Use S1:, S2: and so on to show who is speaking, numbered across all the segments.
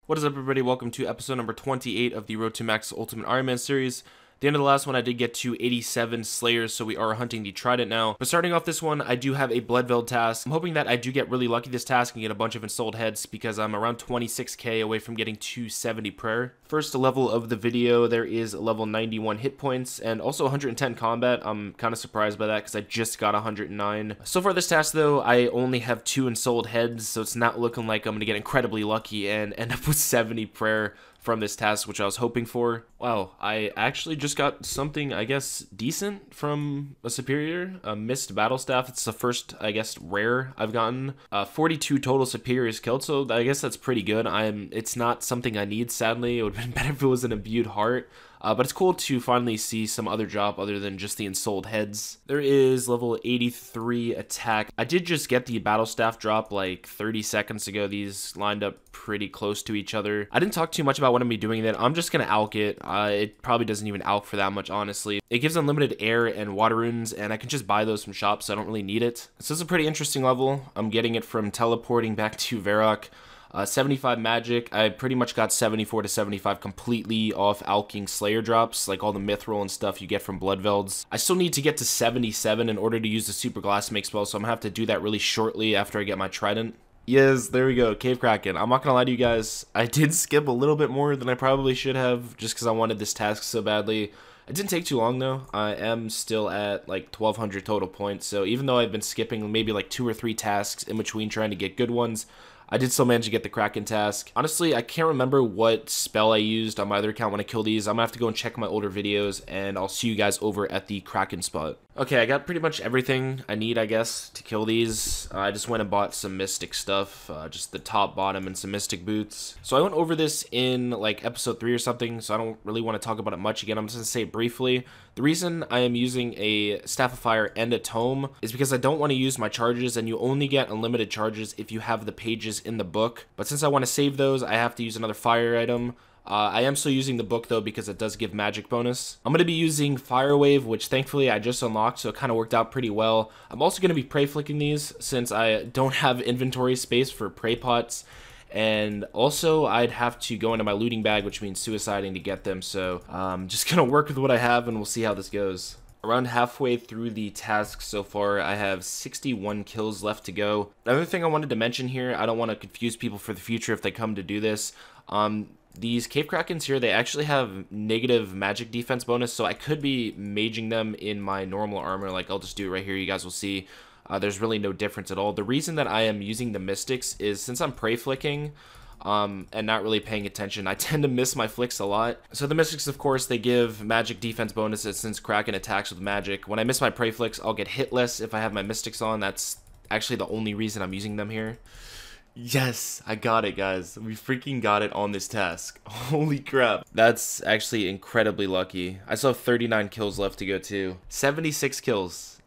S1: What is up, everybody? Welcome to episode number 28 of the Road to Max Ultimate Ironman series. At the end of the last one, I did get to 87 Slayers, so we are hunting the Trident now. But starting off this one, I do have a Bloodveld task. I'm hoping that I do get really lucky this task and get a bunch of installed heads because I'm around 26k away from getting 270 prayer. First level of the video, there is level 91 hit points and also 110 combat. I'm kind of surprised by that because I just got 109. So far this task though, I only have 2 installed heads, so it's not looking like I'm going to get incredibly lucky and end up with 70 prayer from this task, which I was hoping for. Wow, I actually just got something, I guess, decent from a superior, a missed battle staff. It's the first, I guess, rare I've gotten. 42 total superiors killed, so I guess that's pretty good. It's not something I need, sadly. It would have been better if it was an imbued heart. But it's cool to finally see some other drop other than just the installed heads. There is level 83 attack. I did just get the battle staff drop like 30 seconds ago. These lined up pretty close to each other. I didn't talk too much about what I'm going to be doing there. I'm just going to alch it. It probably doesn't even alch for that much, honestly. It gives unlimited air and water runes, and I can just buy those from shops, so I don't really need it. This is a pretty interesting level. I'm getting it from teleporting back to Varrock. 75 magic. I pretty much got 74 to 75 completely off alching Slayer drops, like all the mithril and stuff you get from Bloodvelds. I still need to get to 77 in order to use the super glass make spell, so I'm gonna have to do that really shortly after I get my trident. Yes, there we go, Cave Kraken. I'm not gonna lie to you guys, I did skip a little bit more than I probably should have, just because I wanted this task so badly. It didn't take too long though. I am still at like 1200 total points, so even though I've been skipping maybe like 2 or 3 tasks in between trying to get good ones, I did still manage to get the Kraken task. Honestly, I can't remember what spell I used on my other account when I killed these. I'm gonna have to go and check my older videos, and I'll see you guys over at the Kraken spot. Okay, I got pretty much everything I need, I guess, to kill these. I just went and bought some Mystic stuff, just the top, bottom, and some Mystic boots. So I went over this in like episode 3 or something, so I don't really want to talk about it much again. I'm just gonna say it briefly. The reason I am using a Staff of Fire and a Tome is because I don't want to use my charges, and you only get unlimited charges if you have the pages in the book. But since I want to save those, I have to use another fire item. I am still using the book though because it does give magic bonus. I'm going to be using Fire Wave, which thankfully I just unlocked, so it kind of worked out pretty well. I'm also going to be prey flicking these since I don't have inventory space for prey pots. And also I'd have to go into my looting bag, which means suiciding to get them. So I'm just going to work with what I have and we'll see how this goes. Around halfway through the task so far, I have 61 kills left to go. Another thing I wanted to mention here, I don't want to confuse people for the future if they come to do this. These Cave Krakens here, they actually have negative magic defense bonus, so I could be maging them in my normal armor. Like, I'll just do it right here, you guys will see. There's really no difference at all. The reason that I am using the Mystics is since I'm prey flicking, and not really paying attention, I tend to miss my flicks a lot. So the Mystics, of course, they give magic defense bonuses since Kraken attacks with magic. When I miss my prey flicks, I'll get hit less if I have my Mystics on. That's actually the only reason I'm using them here. Yes, I got it, guys. We freaking got it on this task. Holy crap. That's actually incredibly lucky. I still have 39 kills left to go too. 76 kills.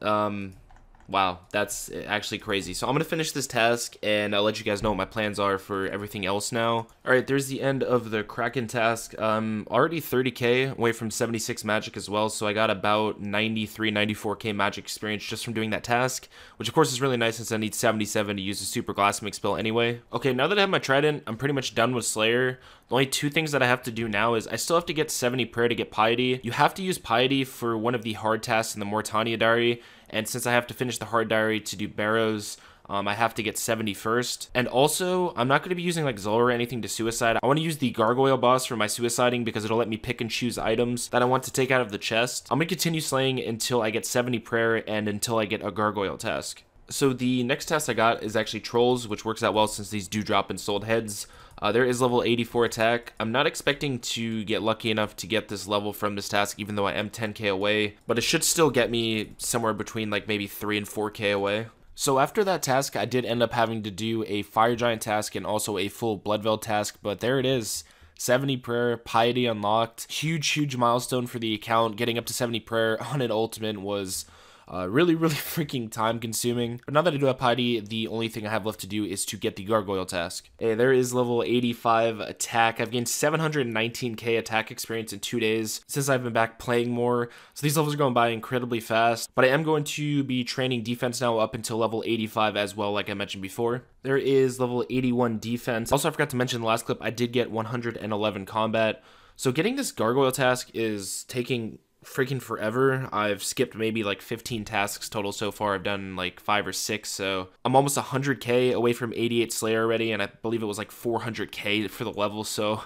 S1: Wow, that's actually crazy. So I'm going to finish this task, and I'll let you guys know what my plans are for everything else now. Alright, there's the end of the Kraken task. Already 30k away from 76 magic as well, so I got about 93, 94k magic experience just from doing that task, which of course is really nice since I need 77 to use the super glass mix spell anyway. Okay, now that I have my trident, I'm pretty much done with Slayer. The only 2 things that I have to do now is I still have to get 70 prayer to get piety. You have to use piety for one of the hard tasks in the Mortania diary, and since I have to finish the hard diary to do barrows, I have to get 70 first. And also, I'm not going to be using like Zora or anything to suicide. I want to use the Gargoyle boss for my suiciding because it'll let me pick and choose items that I want to take out of the chest. I'm going to continue slaying until I get 70 prayer and until I get a Gargoyle task. So the next task I got is actually Trolls, which works out well since these do drop in sold heads. There is level 84 attack. I'm not expecting to get lucky enough to get this level from this task, even though I am 10k away, but it should still get me somewhere between like maybe 3 and 4k away. So after that task, I did end up having to do a Fire Giant task and also a full Bloodveld task, but there it is. 70 prayer, piety unlocked. Huge milestone for the account. Getting up to 70 prayer on an ultimate was Really, really freaking time consuming. But now that I do have Piety, the only thing I have left to do is to get the Gargoyle task. Hey, there is level 85 attack. I've gained 719k attack experience in 2 days since I've been back playing more. So these levels are going by incredibly fast. But I am going to be training defense now up until level 85 as well, like I mentioned before. There is level 81 defense. Also, I forgot to mention in the last clip, I did get 111 combat. So getting this Gargoyle task is taking freaking forever. I've skipped maybe like 15 tasks total so far. I've done like 5 or 6, so I'm almost 100k away from 88 Slayer already, and I believe it was like 400k for the level, so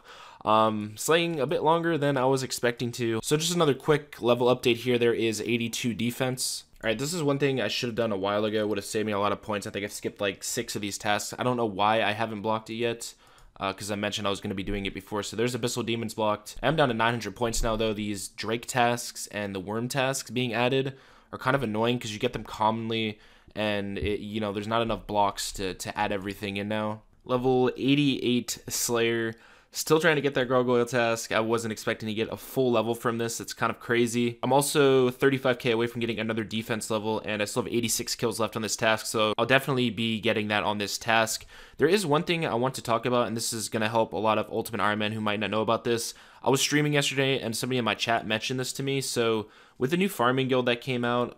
S1: slaying a bit longer than I was expecting to. So just another quick level update here. There is 82 defense. Alright, this is one thing I should have done a while ago. Would have saved me a lot of points. I think I skipped like 6 of these tasks. I don't know why I haven't blocked it yet, because I mentioned I was going to be doing it before. So there's Abyssal Demons blocked. I'm down to 900 points now, though. These Drake tasks and the Worm tasks being added are kind of annoying because you get them commonly, and you know, there's not enough blocks to add everything in now. Level 88 Slayer. Still trying to get that Gargoyle task. I wasn't expecting to get a full level from this. It's kind of crazy. I'm also 35k away from getting another defense level, and I still have 86 kills left on this task, so I'll definitely be getting that on this task. There is one thing I want to talk about, and this is going to help a lot of Ultimate Ironman who might not know about this. I was streaming yesterday, and somebody in my chat mentioned this to me. So with the new farming guild that came out,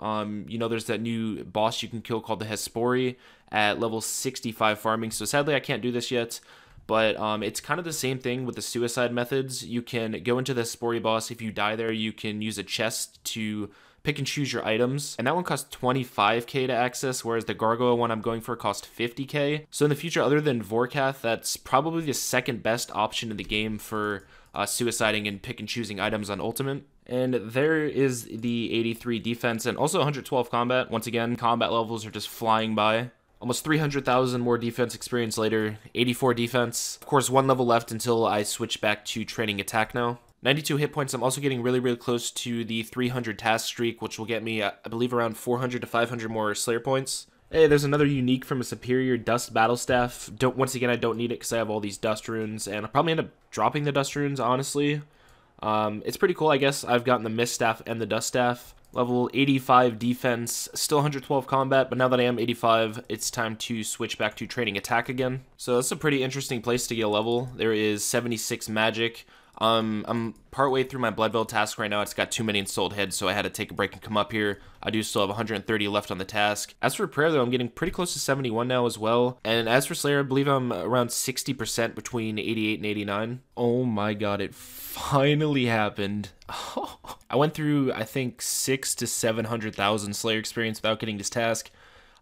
S1: you know, there's that new boss you can kill called the Hespori at level 65 farming. So sadly, I can't do this yet. But it's kind of the same thing with the suicide methods. You can go into the Hespori boss. If you die there, you can use a chest to pick and choose your items. And that one costs 25k to access, whereas the Gargoyle one I'm going for cost 50k. So in the future, other than Vorkath, that's probably the second best option in the game for suiciding and pick and choosing items on Ultimate. And there is the 83 defense and also 112 combat. Once again, combat levels are just flying by. Almost 300,000 more defense experience later, 84 defense. Of course, 1 level left until I switch back to training attack now. 92 hit points. I'm also getting really, really close to the 300 task streak, which will get me, I believe, around 400 to 500 more Slayer points. Hey, there's another unique from a superior Dust Battle Staff. Once again, I don't need it because I have all these Dust Runes, and I'll probably end up dropping the Dust Runes, honestly. It's pretty cool, I guess. I've gotten the Mist Staff and the Dust Staff. Level 85 defense, still 112 combat, but now that I am 85, it's time to switch back to training attack again. So that's a pretty interesting place to get a level. There is 76 magic. I'm partway through my Blood Veil task right now. It's got too many Ensouled Heads, so I had to take a break and come up here. I do still have 130 left on the task. As for prayer, though, I'm getting pretty close to 71 now as well. And as for Slayer, I believe I'm around 60% between 88 and 89. Oh my god, it finally happened. I went through, I think, 600,000 to 700,000 Slayer experience without getting this task.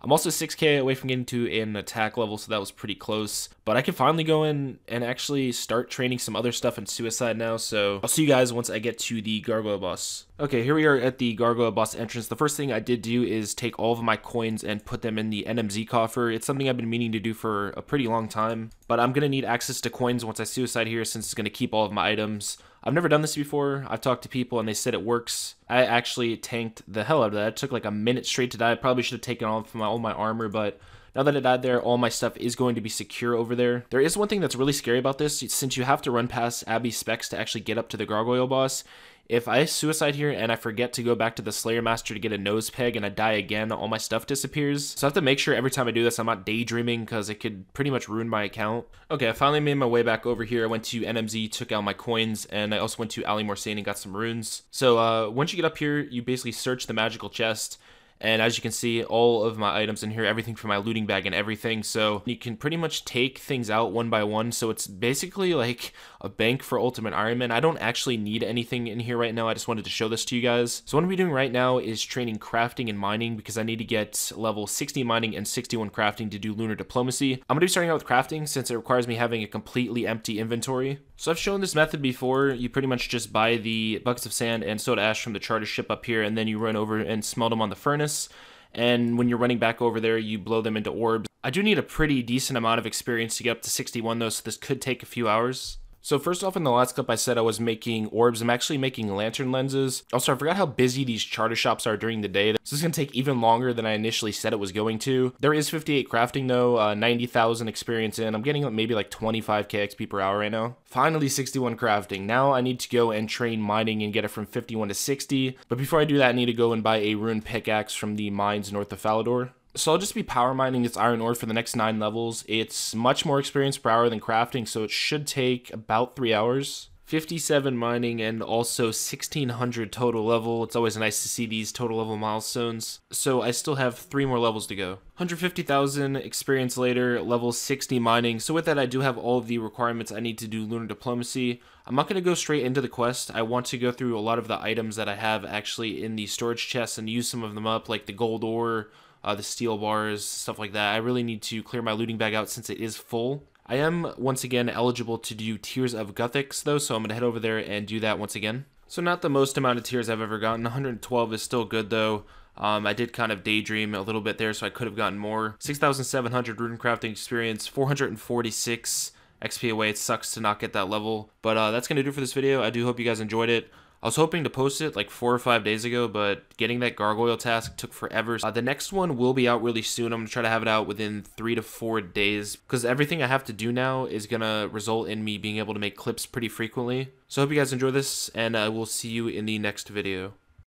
S1: I'm also 6k away from getting to an attack level, so that was pretty close. But I can finally go in and actually start training some other stuff in Suicide now, so I'll see you guys once I get to the Gargoyle boss. Okay, here we are at the Gargoyle boss entrance. The first thing I did do is take all of my coins and put them in the NMZ coffer. It's something I've been meaning to do for a pretty long time, but I'm going to need access to coins once I Suicide here since it's going to keep all of my items. I've never done this before. I've talked to people and they said it works. I actually tanked the hell out of that. It took like a minute straight to die. I probably should have taken off all my armor, but now that I died there, all my stuff is going to be secure over there. There is one thing that's really scary about this. Since you have to run past Abbey's specs to actually get up to the Gargoyle boss, if I Suicide here and I forget to go back to the Slayer Master to get a nose peg and I die again, all my stuff disappears. So I have to make sure every time I do this I'm not daydreaming because it could pretty much ruin my account. Okay, I finally made my way back over here. I went to NMZ, took out my coins, and I also went to Ali Morsane and got some runes. So once you get up here, you basically search the magical chest. And as you can see, all of my items in here, everything from my looting bag and everything. So you can pretty much take things out one by one. So it's basically like a bank for Ultimate Ironman. I don't actually need anything in here right now. I just wanted to show this to you guys. So what I'm doing right now is training crafting and mining because I need to get level 60 mining and 61 crafting to do lunar diplomacy. I'm going to be starting out with crafting since it requires me having a completely empty inventory. So I've shown this method before. You pretty much just buy the buckets of sand and soda ash from the charter ship up here, and then you run over and smelt them on the furnace. And when you're running back over there, you blow them into orbs. I do need a pretty decent amount of experience to get up to 61 though, so this could take a few hours. So first off, in the last clip I said I was making orbs. I'm actually making lantern lenses. Also, I forgot how busy these charter shops are during the day. This is going to take even longer than I initially said it was going to. There is 58 crafting though, 90,000 experience in. I'm getting maybe like 25k XP per hour right now. Finally 61 crafting. Now I need to go and train mining and get it from 51 to 60. But before I do that, I need to go and buy a rune pickaxe from the mines north of Falador. So I'll just be power mining this iron ore for the next 9 levels. It's much more experience per hour than crafting, so it should take about 3 hours. 57 mining and also 1600 total level. It's always nice to see these total level milestones. So I still have 3 more levels to go. 150,000 experience later, level 60 mining. So with that, I do have all of the requirements I need to do lunar diplomacy. I'm not going to go straight into the quest. I want to go through a lot of the items that I have actually in the storage chests and use some of them up, like the gold ore, the steel bars, stuff like that. I really need to clear my looting bag out since it is full. I am, once again, eligible to do Tears of Guthix, though, so I'm going to head over there and do that once again. So not the most amount of tears I've ever gotten. 112 is still good, though. I did kind of daydream a little bit there, so I could have gotten more. 6,700 rune crafting experience, 446 XP away. It sucks to not get that level, but that's going to do it for this video. I do hope you guys enjoyed it. I was hoping to post it like 4 or 5 days ago, but getting that gargoyle task took forever. The next one will be out really soon. I'm going to try to have it out within 3 to 4 days because everything I have to do now is going to result in me being able to make clips pretty frequently. So I hope you guys enjoy this, and I will see you in the next video.